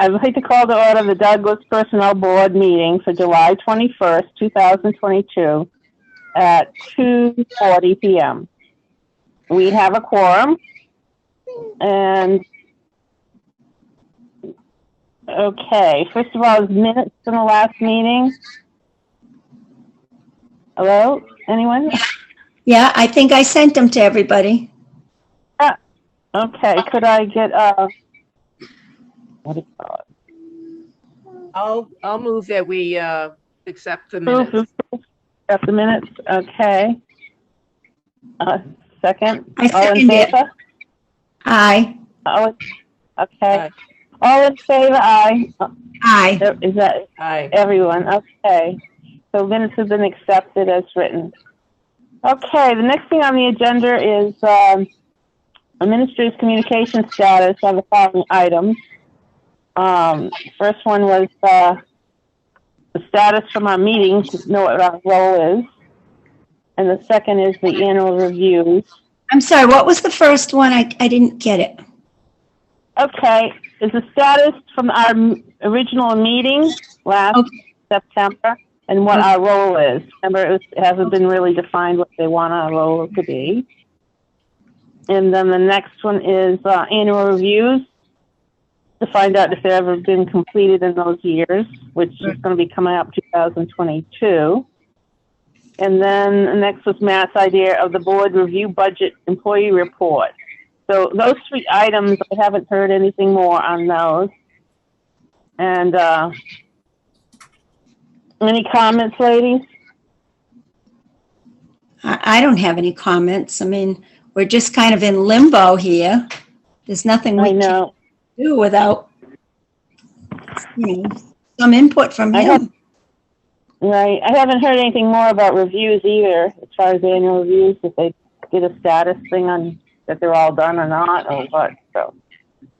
I'd like to call to order the Douglas Personnel Board meeting for July 21st, 2022 at 2:40 p.m. We have a quorum, and okay, first of all, minutes from the last meeting. Hello, anyone? Yeah, I think I sent them to everybody. Okay, could I get what do you call it? I'll move that we accept the minutes. Accept the minutes. Okay. Second. I All in second it. favor? Aye. Okay. Aye. All in favor? Aye. Aye. Is that Aye. everyone? Okay. So minutes have been accepted as written. Okay. The next thing on the agenda is administrative communication status on the following items. First one was the status from our meeting to know what our role is. And the second is the annual reviews. I'm sorry, what was the first one? I didn't get it. Okay, is the status from our original meeting last September and what our role is. Remember, it hasn't been really defined what they want our role to be. And then the next one is annual reviews to find out if they've ever been completed in those years, which is going to be coming up 2022. And then the next was Matt's idea of the board review budget employee report. So those three items, I haven't heard anything more on those. And any comments, ladies? I don't have any comments. I mean, we're just kind of in limbo here. There's nothing we can do without, some input from him. Right. I haven't heard anything more about reviews either, as far as annual reviews, if they get a status thing on that they're all done or not, or what. So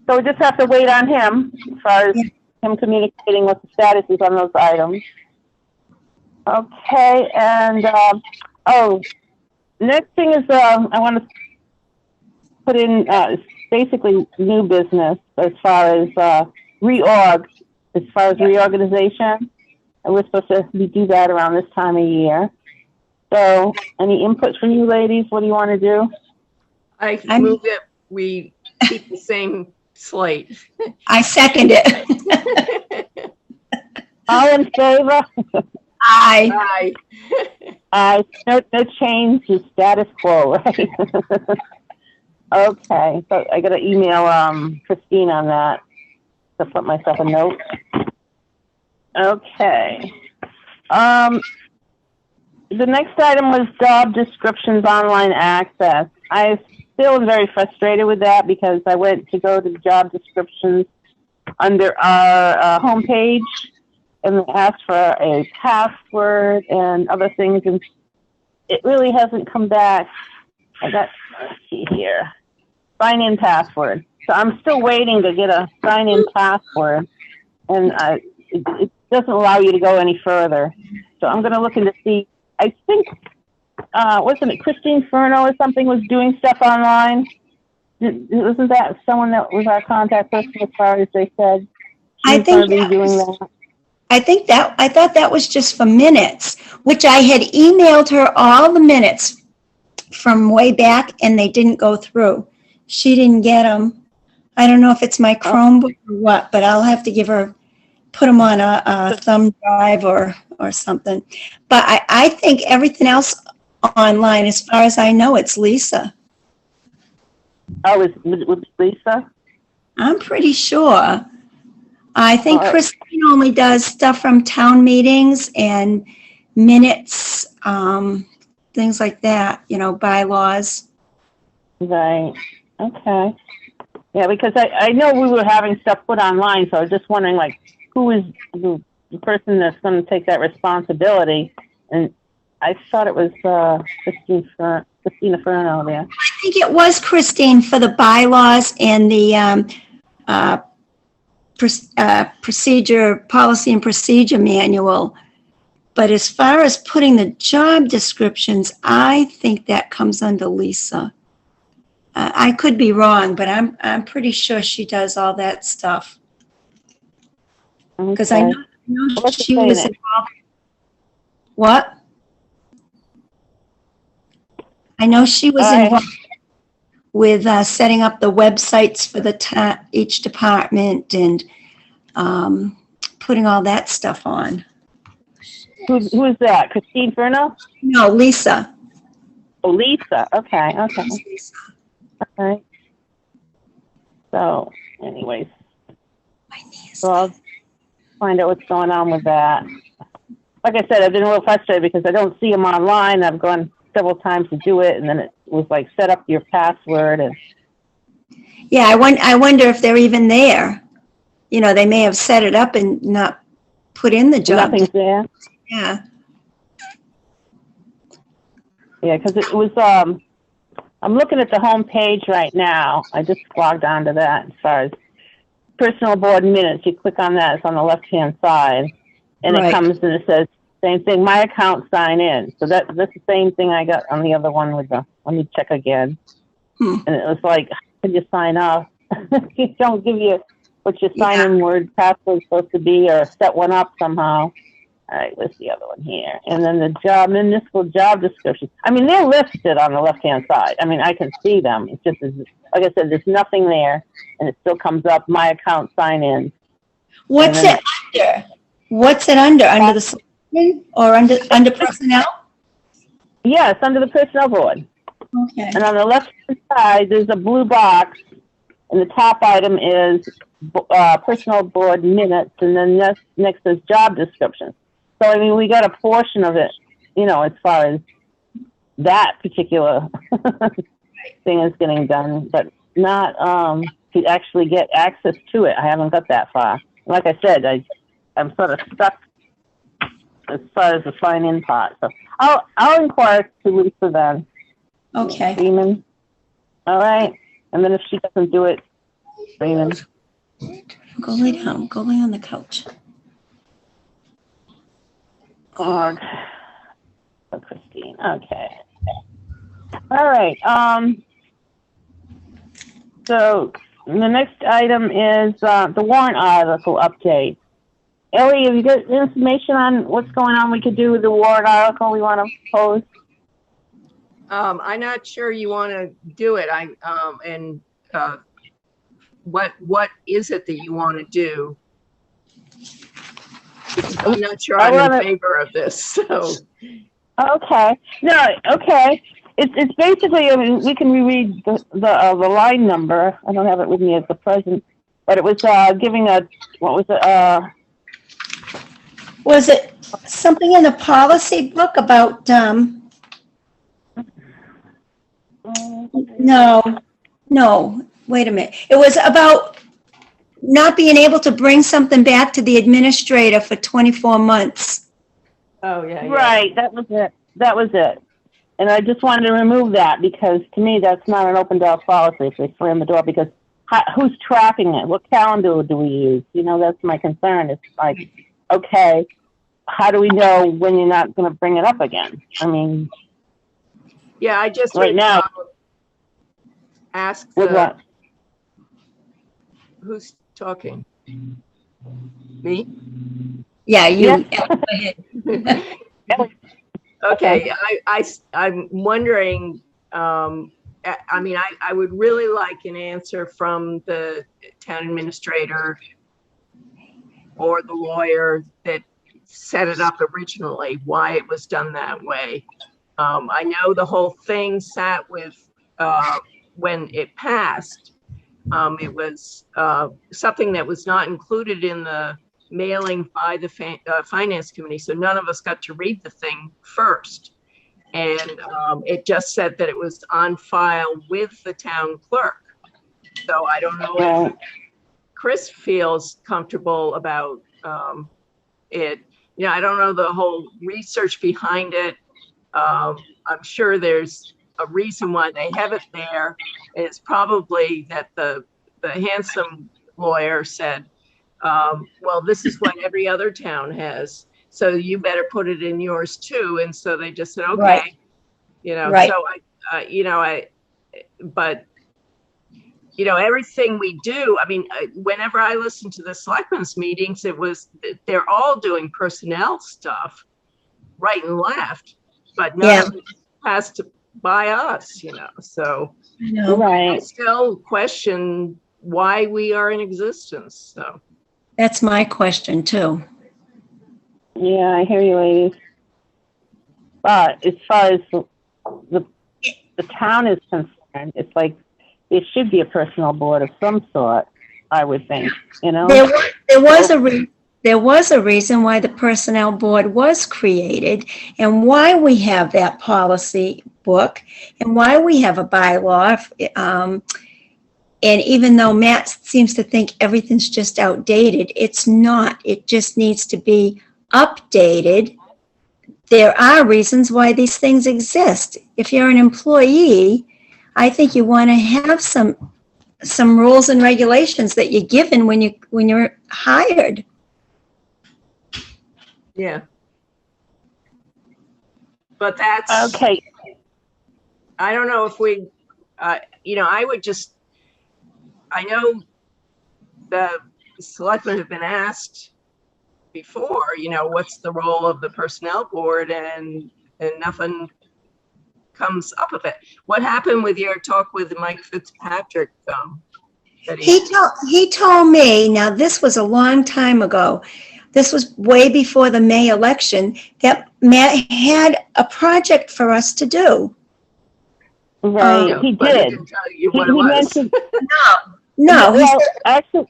we just have to wait on him as far as him communicating what the status is on those items. Okay, and next thing is I want to put in basically new business as far as reorganization. And we're supposed to do that around this time of year. So any input from you ladies? What do you want to do? I move that we keep the same slate. I second it. All in favor? Aye. Aye. No change to status quo, right? Okay. So I got to email Christine on that to put myself a note. Okay. The next item was job descriptions online access. I still am very frustrated with that because I went to go to the job descriptions under our homepage and asked for a password and other things, and it really hasn't come back. Let's see here, sign-in password. So I'm still waiting to get a sign-in password, and it doesn't allow you to go any further. So I'm going to look into see. I think, wasn't it Christine Furno or something was doing stuff online? Wasn't that someone that was our contact person as far as they said? I thought that was just for minutes, which I had emailed her all the minutes from way back and they didn't go through. She didn't get them. I don't know if it's my Chromebook or what, but I'll have to put them on a thumb drive or something. But I think everything else online, as far as I know, it's Lisa. Oh, it's Lisa? I'm pretty sure. I think Christine only does stuff from town meetings and minutes, things like that, bylaws. Right. Okay. Yeah, because I know we were having stuff put online, so I was just wondering, who is the person that's going to take that responsibility? And I thought it was Christina Furno there. I think it was Christine for the bylaws and the policy and procedure manual. But as far as putting the job descriptions, I think that comes under Lisa. I could be wrong, but I'm pretty sure she does all that stuff. Because I Okay. know What's it she was saying? involved. What? I know she was All right. involved with setting up the websites for the each department and putting all that stuff on. Who is that? Christine Furno? No, Lisa. Oh, Lisa. Okay. Okay. All right. So, anyways, My knee is so I'll find out what's going on with that. Like I said, I've been a little frustrated because I don't see them online. I've gone several times to do it, and then it was like, set up your password, and Yeah, I wonder if they're even there. You know, they may have set it up and not put in the job. nothing's there. Yeah. Yeah, because it was, I'm looking at the home page right now. I just logged on to that as far as personal board minutes. You click on that, it's on the left-hand side, and Right. it comes and it says, same thing, my account, sign in. So that's the same thing I got on the other one with the, let me check again. And it was like, how can you sign up? You don't give you what your sign-in word password is supposed to be, or set one up somehow. All right, where's the other one here? And then the municipal job description. I mean, they're listed on the left-hand side. I mean, I can see them. It's just, like I said, there's nothing there, and it still comes up, my account, sign in. What's then- it under? What's it under? Under the selectmen or under personnel? Yeah, it's under the personnel board. Okay. And on the left-hand side, there's a blue box, and the top item is personnel board minutes, and then next is job description. So, I mean, we got a portion of it, you know, as far as that particular thing is getting done, but not to actually get access to it. I haven't got that far. Like I said, I'm sort of stuck as far as the sign-in part. So I'll inquire to Lisa then. Okay. Freeman. All right. And then if she doesn't do it, Freeman. Go lay down. Go lay on the couch. Oh, Christine. Okay. All right. So the next item is the warrant article update. Ellie, have you got information on what's going on we could do with the warrant article we want to pose? I'm not sure you want to do it. What is it that you want to do? I'm not sure I'm in favor of this. So. Okay. No. Okay. It's basically. I mean, we can reread the line number. I don't have it with me at the present, but it was giving a, what was it? Was it something in the policy book about, no, wait a minute. It was about not being able to bring something back to the administrator for 24 months. Oh, yeah. Right. That was it. That was it. And I just wanted to remove that because to me, that's not an open door policy if they slam the door, because who's tracking it? What calendar do we use? You know, that's my concern. It's like, okay, how do we know when you're not going to bring it up again? I mean, yeah, I just right now, ask what? Who's talking? Me? Yeah, you. Yeah. Okay, I'm wondering, I mean, I would really like an answer from the town administrator or the lawyer that set it up originally, why it was done that way. I know the whole thing sat with, when it passed, it was something that was not included in the mailing by the finance committee. So none of us got to read the thing first. And it just said that it was on file with the town clerk. So I don't know if Chris feels comfortable about it. You know, I don't know the whole research behind it. I'm sure there's a reason why they have it there. It's probably that the handsome lawyer said, well, this is what every other town has, so you better put it in yours too. And so they just said, okay, right. You know, right. So but everything we do, I mean, whenever I listen to the selectmen's meetings, they're all doing personnel stuff right and left, but none of it has to by us, so I know. I Right. still question why we are in existence. So That's my question too. Yeah, I hear you, ladies. But as far as the town is concerned, it's like there should be a personnel board of some sort, I would think, There was a reason why the personnel board was created and why we have that policy book and why we have a bylaw. And even though Matt seems to think everything's just outdated, it's not. It just needs to be updated. There are reasons why these things exist. If you're an employee, I think you want to have some rules and regulations that you're given when you're hired. yeah, but that's okay. I don't know if we, I know the selectmen have been asked before, what's the role of the personnel board, and nothing comes up of it. What happened with your talk with Mike Fitzpatrick? He told me, now this was a long time ago, this was way before the May election, that Matt had a project for us to do. Right, he but did. didn't tell you what it was. mentioned, No, well, actually,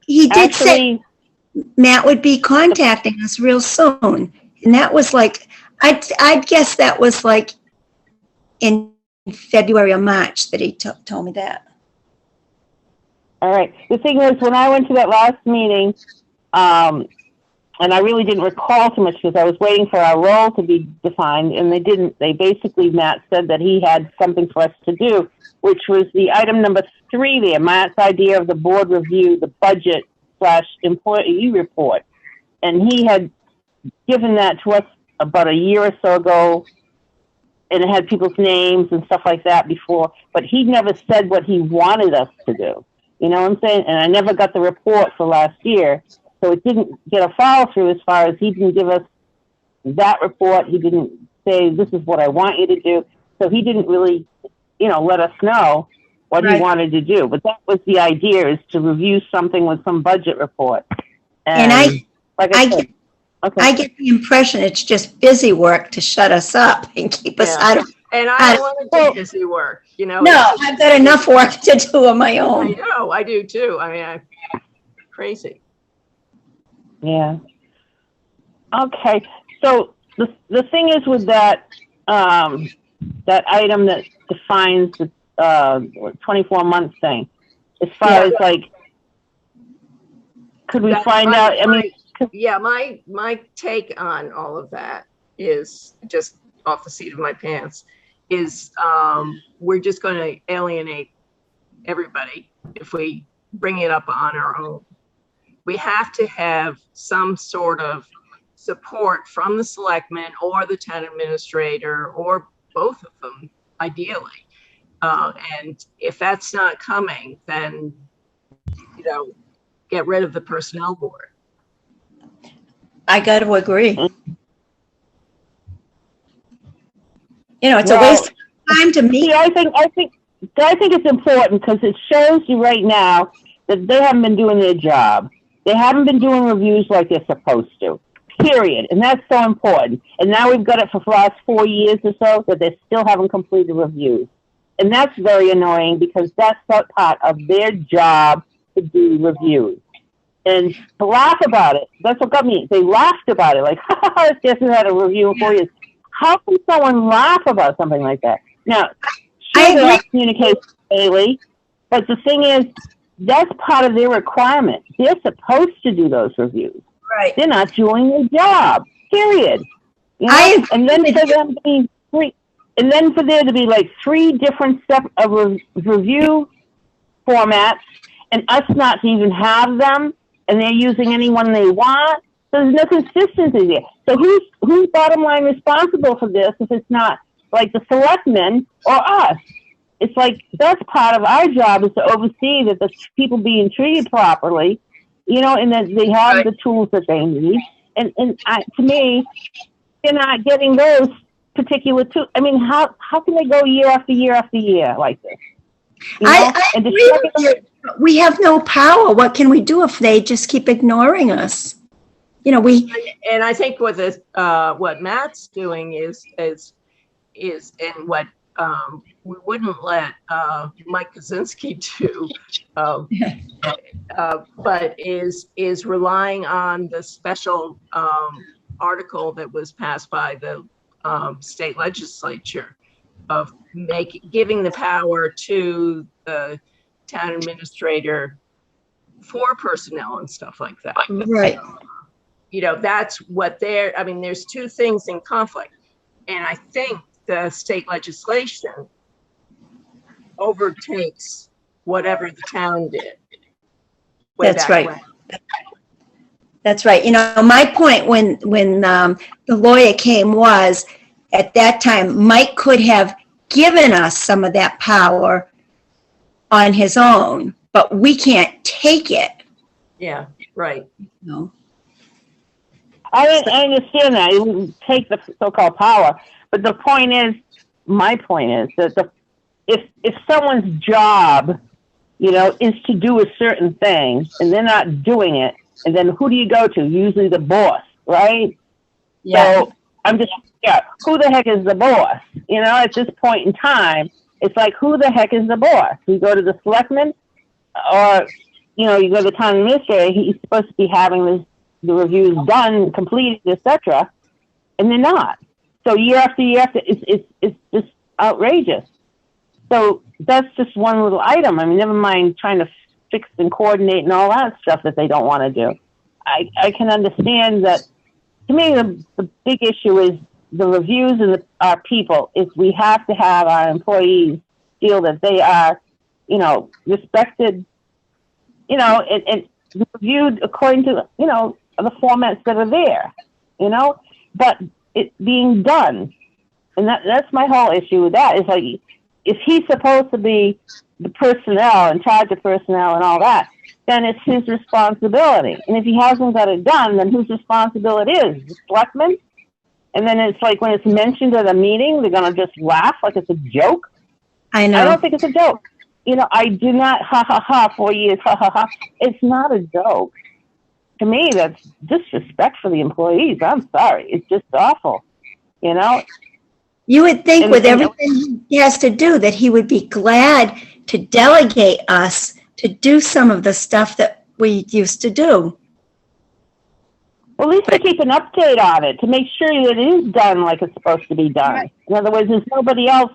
he did say Matt would be contacting us real soon. And that was like, I'd guess that was like in February or March that he told me that. all right. The thing is, when I went to that last meeting, and I really didn't recall too much because I was waiting for our role to be defined, and they didn't. They basically, Matt said that he had something for us to do, which was the item number 3 there, Matt's idea of the board review, the budget/employee report. And he had given that to us about a year or so ago, and it had people's names and stuff like that before, but he never said what he wanted us to do. You know what I'm saying? And I never got the report for last year, so it didn't get a follow through as far as he didn't give us that report. He didn't say, this is what I want you to do. So he didn't really, let us know what he wanted to do. But that was the idea, is to review something with some budget report. And I said, okay. I get the impression it's just busy work to shut us up and keep us out of. And I don't want to do busy work, No, I've got enough work to do on my own. I know, I do too. I mean, crazy. Yeah. Okay. So the thing is with that that item that defines the 24-month thing, as far as like, could we find out? My take on all of that is, just off the seat of my pants, is we're just going to alienate everybody if we bring it up on our own. We have to have some sort of support from the selectmen or the town administrator, or both of them, ideally. And if that's not coming, then, get rid of the personnel board. I got to agree. It's a waste of time to meet. See, I think it's important because it shows you right now that they haven't been doing their job. They haven't been doing reviews like they're supposed to, period. And that's so important. And now we've got it for the last 4 years or so that they still haven't completed reviews. And that's very annoying because that's not part of their job to do reviews. And to laugh about it, that's what got me. They laughed about it, like, this hasn't had a review in 4 years. How can someone laugh about something like that? Now, sure, they have communication daily, but the thing is, that's part of their requirement. They're supposed to do those reviews. Right. They're not doing their job, period. And then for them to be and then for there to be like 3 different steps of review formats, and us not to even have them, and they're using anyone they want. So there's no consistency there. So who's bottom line responsible for this if it's not like the selectmen or us? it's like that's part of our job is to oversee that the people being treated properly, and that they have the tools that they need. And to me, they're not getting those particular tools. I mean, how can they go year after year after year like this? I agree with you. We have no power. What can we do if they just keep ignoring us? And I think what Matt's doing is and what we wouldn't let Mike Kaczynski do, but is relying on the special article that was passed by the state legislature of giving the power to the town administrator for personnel and stuff like that. Right. That's what there's two things in conflict. And I think the state legislation overtakes whatever the town did. That's right. That's right. My point when the lawyer came was, at that time, Mike could have given us some of that power on his own, but we can't take it. Yeah, right. No. I understand that. You wouldn't take the so-called power, but my point is that if someone's job, is to do a certain thing and they're not doing it, and then who do you go to? Usually the boss, right? Yeah. So who the heck is the boss? At this point in time, it's like, who the heck is the boss? You go to the selectman, or you go to the town administrator. He's supposed to be having the reviews done, completed, etc., and they're not. So year after year after, it's just outrageous. So that's just one little item. I mean, never mind trying to fix and coordinate and all that stuff that they don't want to do. I can understand that. To me, the big issue is the reviews and our people. Is we have to have our employees feel that they are, respected, and reviewed according to, the formats that are there, but it being done. And that's my whole issue with that. Is like, if he's supposed to be the personnel, in charge of personnel and all that, then it's his responsibility. And if he hasn't got it done, then whose responsibility is the selectman? And then it's like when it's mentioned at a meeting, they're going to just laugh like it's a joke. I know. I don't think it's a joke. I do not, 4 years, It's not a joke. To me, that's disrespect for the employees. I'm sorry. It's just awful, You would think with everything he has to do that he would be glad to delegate us to do some of the stuff that we used to do. Well, at least to keep an update on it, to make sure that it is done like it's supposed to be done. Right. In other words, there's nobody else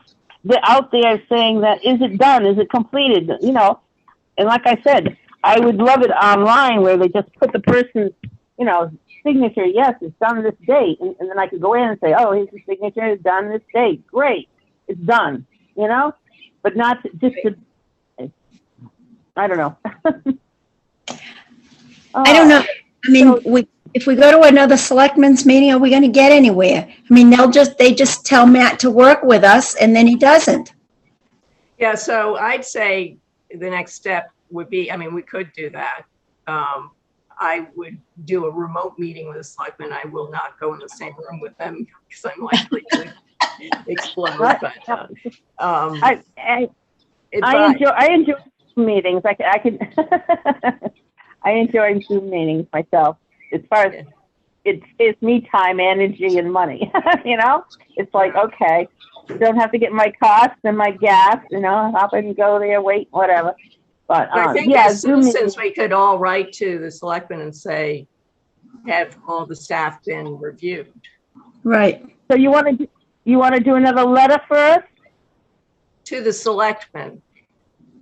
out there saying that, is it done? Is it completed? And like I said, I would love it online where they just put the person's, signature. Yes, it's done this date. And then I could go in and say, oh, here's the signature. It's done this date. Great. It's done, but not just to, I don't know. I don't know. I mean, if we go to another selectmen's meeting, are we going to get anywhere? I mean, they just tell Matt to work with us, and then he doesn't. Yeah, so I'd say the next step would be, we could do that. I would do a remote meeting with the selectmen. I will not go in the same room with them because I'm likely to explode. But I enjoy meetings. I can I enjoy Zoom meetings myself. As far as it saves me time, energy, and money. It's like, okay, don't have to get my costs and my gas. Hop and go there, wait, whatever. But I think since we could all write to the selectmen and say, have all the staff been reviewed? Right. So you want to do another letter first? To the selectmen.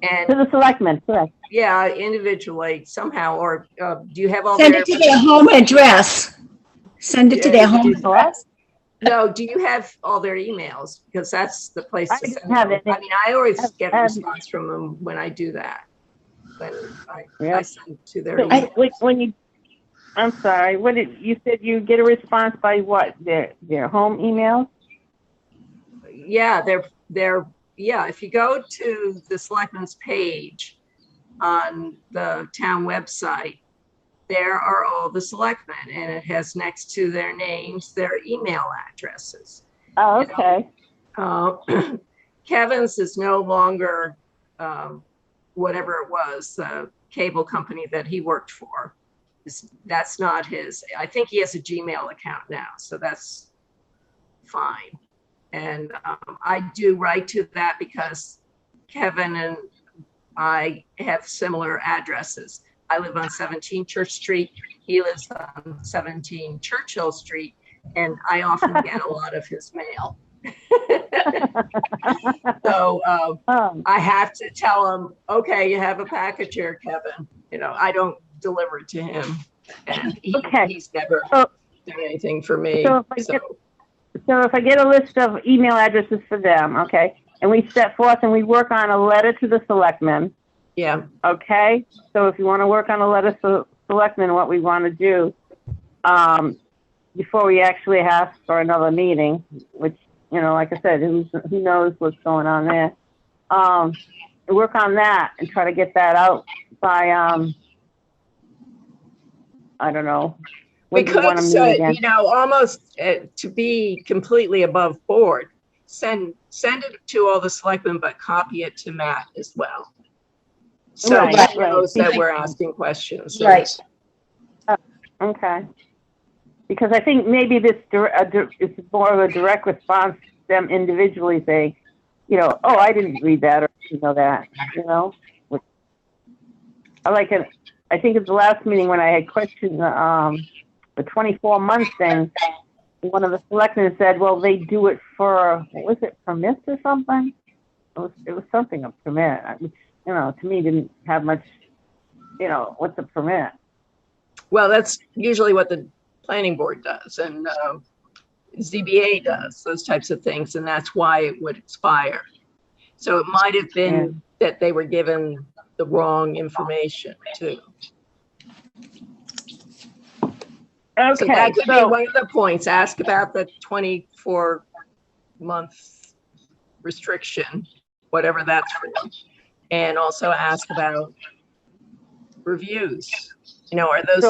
And to the selectmen, correct. Yeah, individually somehow, or do you have all Send it to their home address. Send it to their home address. No, do you have all their emails? Because that's the place to send them. I always get a response from them when I do that. When I send to their email. I'm sorry, what did you said you get a response by what? Their home emails? Yeah, their yeah, if you go to the selectmen's page on the town website, there are all the selectmen, and it has next to their names, their email addresses. Oh, okay. Kevin's is no longer whatever it was, the cable company that he worked for. That's not his. I think he has a Gmail account now, so that's fine. And I do write to that because Kevin and I have similar addresses. I live on 17 Church Street. He lives on 17 Churchill Street, and I often get a lot of his mail. So I have to tell him, okay, you have a package here, Kevin. I don't deliver it to him, and he's never done anything for me. So if I get a list of email addresses for them, okay, and we set forth and we work on a letter to the selectmen. Yeah. Okay. So if you want to work on a letter to selectmen, what we want to do, before we actually ask for another meeting, which, like I said, who knows what's going on there. Work on that and try to get that out by, I don't know. We could, almost to be completely above board, send it to all the selectmen, but copy it to Matt as well. So he knows that we're asking questions. Right. Okay. Because I think maybe this is more of a direct response to them individually saying, oh, I didn't read that or that, I like it. I think it's the last meeting when I had questioned the 24-month thing. One of the selectmen said, well, they do it for, what was it, permits or something? It was something of permit, which, to me didn't have much, what's a permit? Well, that's usually what the planning board does, and ZBA does those types of things, and that's why it would expire. So it might have been that they were given the wrong information too. Okay, so that could be one of the points. Ask about the 24-month restriction, whatever that's for, and also ask about reviews. Are those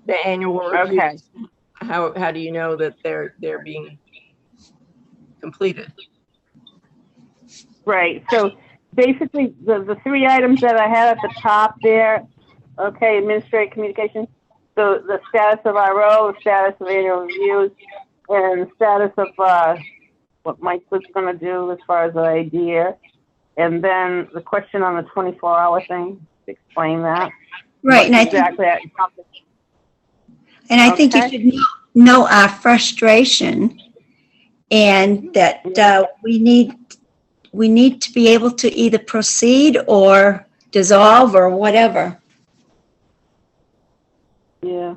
the annual reviews? Okay. How do you know that they're being completed? Right. So basically, the three items that I had at the top there. Okay, administrative communication. So the status of RO, the status of annual reviews, and the status of what Mike was going to do as far as the idea. And then the question on the 24-hour thing, explain that. Right. And exactly. I think you should know our frustration, and that we need to be able to either proceed or dissolve or whatever. Yeah.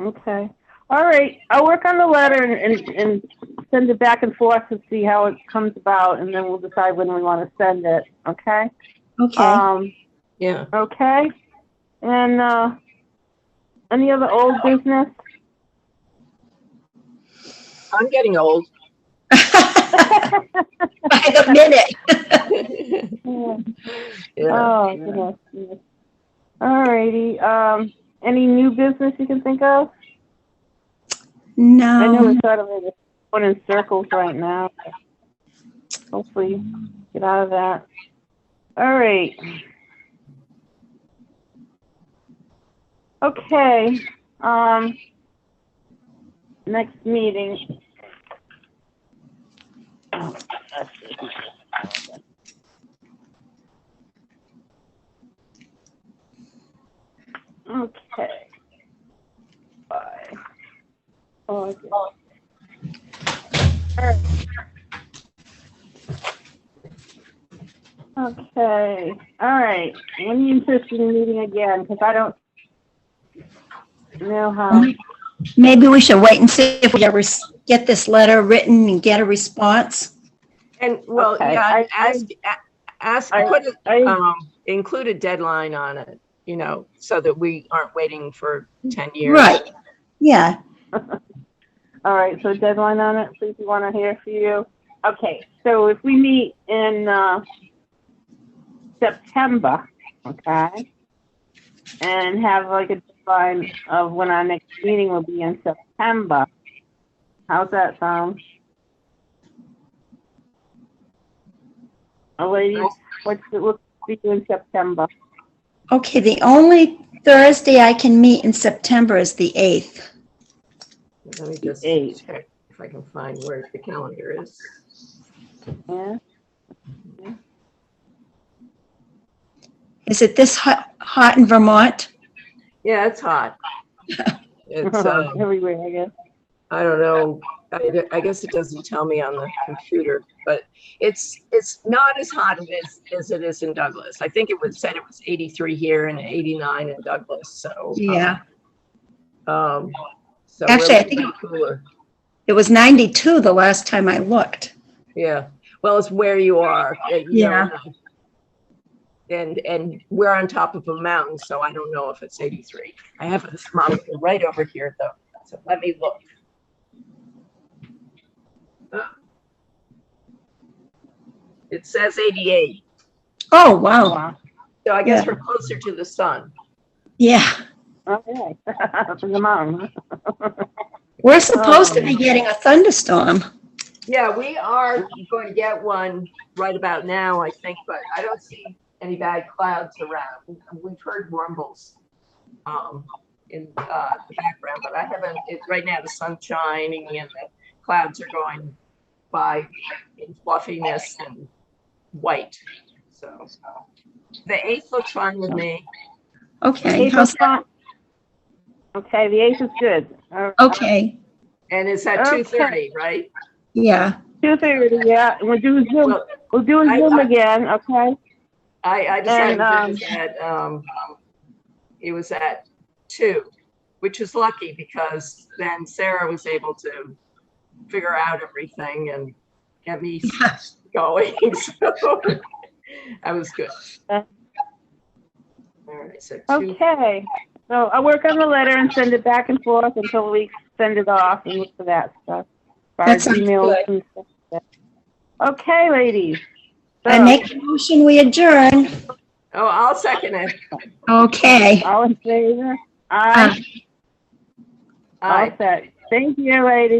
Okay. All right. I'll work on the letter and send it back and forth to see how it comes about, and then we'll decide when we want to send it. Okay? Okay. Yeah. Okay. And any other old business? I'm getting old. By the minute. Yeah. Oh, goodness. All righty. Any new business you can think of? No. I know we're sort of going in circles right now. Hopefully get out of that. All right. Okay. Next meeting. Okay. Bye. Okay. Okay. All right. When are you interested in meeting again? Because I don't know how. Maybe we should wait and see if we ever get this letter written and get a response. And well, Okay. Include a deadline on it, so that we aren't waiting for 10 years. Right. Yeah. All right, so deadline on it, please, we want to hear from you. Okay, so if we meet in September, okay, and have like a deadline of when our next meeting will be in September, how's that sound? Ladies, what's it look for you in September? Okay, the only Thursday I can meet in September is the 8th. Let me just Eight. check if I can find where the calendar is. Yeah. Is it this hot in Vermont? Yeah, it's hot. It's, Everywhere, I guess. I don't know. I guess it doesn't tell me on the computer, but it's not as hot as it is in Douglas. I think said it was 83 here and 89 in Douglas. So Yeah. So Actually, we're I think cooler. it was 92 the last time I looked. Yeah. Well, it's where you are. Yeah. And we're on top of a mountain, so I don't know if it's 83. I have a thermometer right over here, though. So let me look. It says 88. Oh, wow. Wow. So I guess Yeah. we're closer to the sun. Yeah. Okay. From the mountain. We're supposed to be getting a thunderstorm. Yeah, we are going to get one right about now, I think, but I don't see any bad clouds around. We've heard rumbles in the background, but I haven't. Right now, the sun's shining and the clouds are going by in fluffiness and white. So the 8th looks fine with me. Okay. Eighth is fine. Okay, the 8th is good. Okay. And it's at 2:30, right? Yeah. 2:30, yeah. We'll do Zoom. Well, We'll do a Zoom again, okay? I decided And, it was at 2, which is lucky because then Sarah was able to figure out everything and get me going. So that was good. All right, so 2. Okay, so I'll work on the letter and send it back and forth until we send it off and look for that stuff. As far That as sounds emails good. and stuff. Okay, ladies. I So, make a motion, we adjourn. Oh, I'll second it. Okay. all in favor? Aye. All Aye. set. Thank you, ladies.